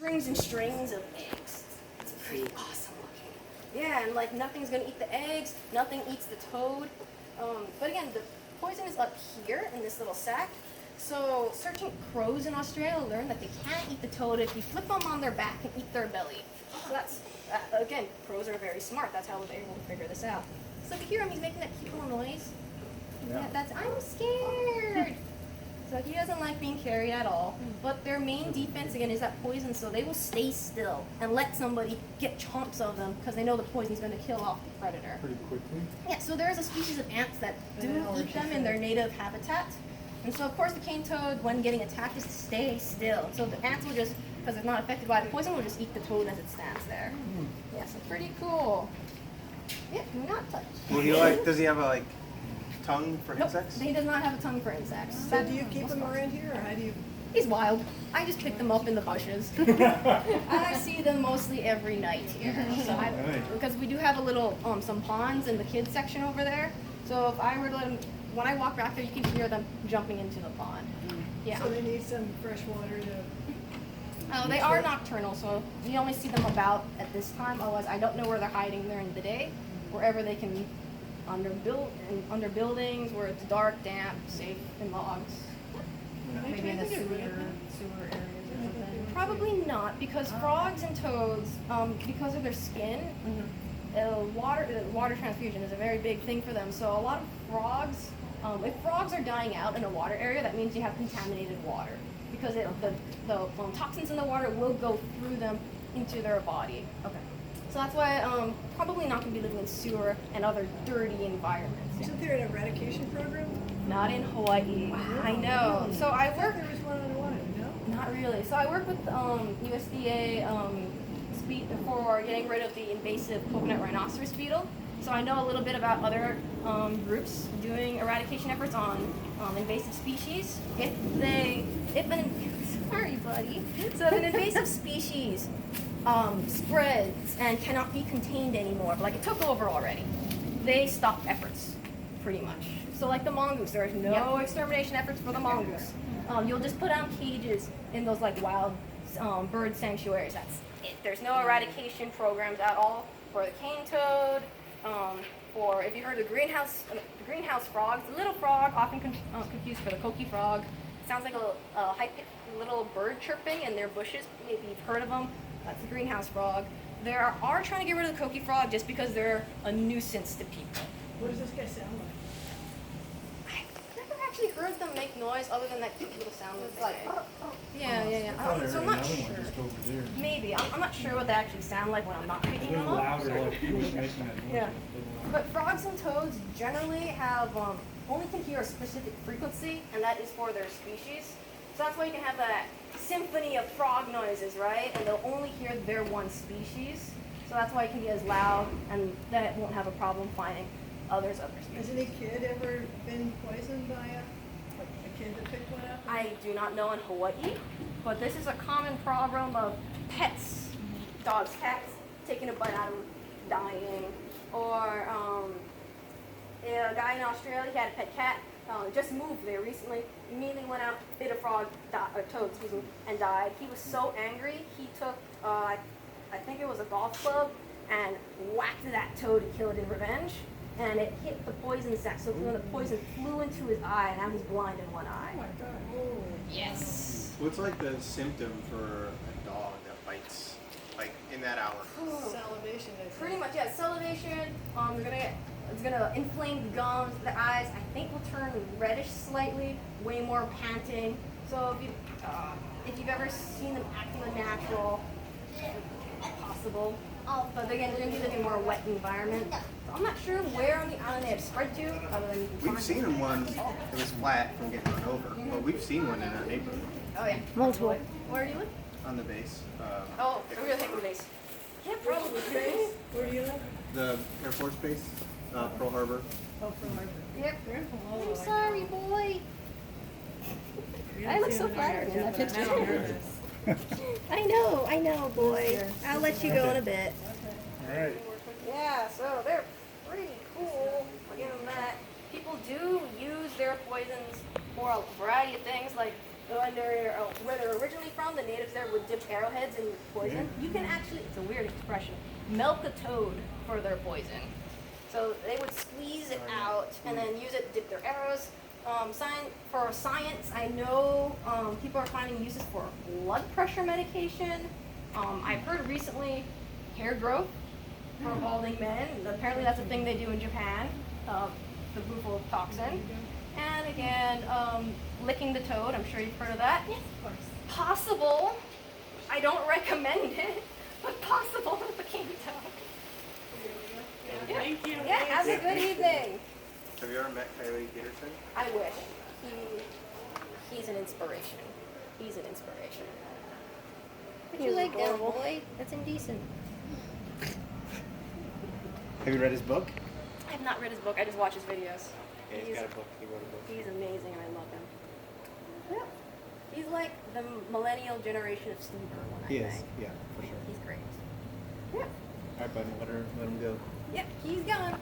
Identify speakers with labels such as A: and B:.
A: strings and strings of eggs. It's pretty awesome looking. Yeah, and like nothing's gonna eat the eggs, nothing eats the toad. But again, the poison is up here in this little sac. So certain crows in Australia learned that they can't eat the toad if you flip them on their back and eat their belly. So that's, again, crows are very smart. That's how they're able to figure this out. So if you hear him, he's making that cute little noise. Yeah, that's, I'm scared. So he doesn't like being carried at all. But their main defense, again, is that poison, so they will stay still and let somebody get chomps of them because they know the poison is going to kill off the predator.
B: Pretty quickly?
A: Yeah, so there is a species of ants that do eat them in their native habitat. And so, of course, the cane toad, when getting attacked, is to stay still. So the ants will just, because it's not affected by the poison, will just eat the toad as it stands there. Yeah, so pretty cool. Yeah, do not touch.
C: Will he like? Does he have a like tongue for
A: Nope,
C: insects?
A: he does not have a tongue for insects.
D: So do you keep him around here, or how do you?
A: He's wild. I just pick them up in the bushes. And I see them mostly every night here. So because we do have a little, some ponds in the kids section over there. So if I were to let them, when I walk back there, you can hear them jumping into the pond. Yeah.
D: So they need some fresh water to.
A: Oh, they are nocturnal, so you only see them about at this time. Otherwise, I don't know where they're hiding during the day. Wherever they can, under buildings where it's dark, damp, safe, in logs.
E: Maybe in the sewer areas or something.
A: Probably not, because frogs and toads, because of their skin, water transfusion is a very big thing for them. So a lot of frogs, if frogs are dying out in a water area, that means you have contaminated water, because the toxins in the water will go through them into their body.
E: Okay.
A: So that's why probably not going to be living in sewer and other dirty environments.
D: Isn't there an eradication program?
A: Not in Hawaii.
D: Wow.
A: I know. So I work.
D: There was one on Hawaii, no?
A: Not really. So I work with USDA for getting rid of the invasive coconut rhinoceros beetle. So I know a little bit about other groups doing eradication efforts on invasive species. Sorry, buddy. So if an invasive species spreads and cannot be contained anymore, like it took over already, they stop efforts, pretty much. So like the mongoose, there's no extermination efforts for the mongoose. You'll just put down cages in those like wild bird sanctuaries. That's it. There's no eradication programs at all for the cane toad. For if you heard the greenhouse frog, it's a little frog, often confused for the coqui frog. It sounds like a high-pitched little bird chirping in their bushes. Maybe you've heard of them. That's the greenhouse frog. They are trying to get rid of the coqui frog just because they're a nuisance to people.
D: What does this guy sound like?
A: I've never actually heard them make noise other than that cute little sound that they make. Yeah. So I'm not sure.
B: Just over there.
A: Maybe. I'm not sure what they actually sound like when I'm not picking
B: It's
A: them up.
B: louder, like he was making that noise.
A: Yeah. But frogs and toads generally have only can hear a specific frequency, and that is for their species. So that's why you can have that symphony of frog noises, right? And they'll only hear their one species. So that's why it can be as loud, and that won't have a problem finding other species.
D: Has any kid ever been poisoned by a kid that picked one up?
A: I do not know in Hawaii, but this is a common problem of pets, dogs, cats, taking a bite out of them, dying. Or a guy in Australia, he had a pet cat, just moved there recently, immediately went out, bit a toad, and died. He was so angry, he took, I think it was a golf club, and whacked that toad to kill it in revenge. And it hit the poison sac, so when the poison flew into his eye, and now he's blind in one eye.
D: Oh my God. Oh.
A: Yes.
C: What's like the symptom for a dog that bites, like in that hour?
D: Salivation. I think.
A: Pretty much, yeah. Salivation. It's gonna inflame the gums, the eyes. I think will turn reddish slightly. Way more panting. So if you've ever seen them acting unnatural, possible. But again, they're gonna be living in a more wet environment. So I'm not sure where on the island they have spread to, other than you can
C: We've seen them one that was flat from getting run over, but we've seen one in our neighborhood
A: Oh yeah.
E: Multiple.
A: Where do you live?
C: on the base.
A: Oh, we're gonna take the base. Yeah, probably.
D: Where do you live?
C: The Air Force Base, Pearl Harbor.
D: Oh, from Harbor.
A: Yep.
D: Careful.
A: I'm sorry, boy. I look so flattered in that picture. I know, boy. I'll let you go in a bit.
B: All right.
A: Yeah, so they're pretty cool. I'll give them that. People do use their poisons for a variety of things, like where they're originally from, the natives there would dip arrowheads in poison. You can actually, it's a weird expression, milk a toad for their poison. So they would squeeze it out and then use it to dip their arrows. For science, I know people are finding uses for blood pressure medication. I've heard recently hair growth for balding men. Apparently that's a thing they do in Japan, the bufo toxin. And again, licking the toad, I'm sure you've heard of that.
E: Yes, of course.
A: Possible, I don't recommend it, but possible with the king toad. Yeah.
D: Thank you.
A: Yeah, have a good evening.
C: Have you ever met Kylie Peterson?
A: I wish. He's an inspiration. He's an inspiration. Would you like that, boy? That's indecent.
F: Have you read his book?
A: I have not read his book. I just watch his videos.
F: Yeah, he's got a book. He wrote a book.
A: He's amazing, and I love him. Yeah. He's like the millennial generation of Stieber, when
F: He
A: I
F: is.
A: think.
F: Yeah, for sure.
A: He's great. Yeah.
F: All right, buddy. Let him go.
A: Yep, he's gone.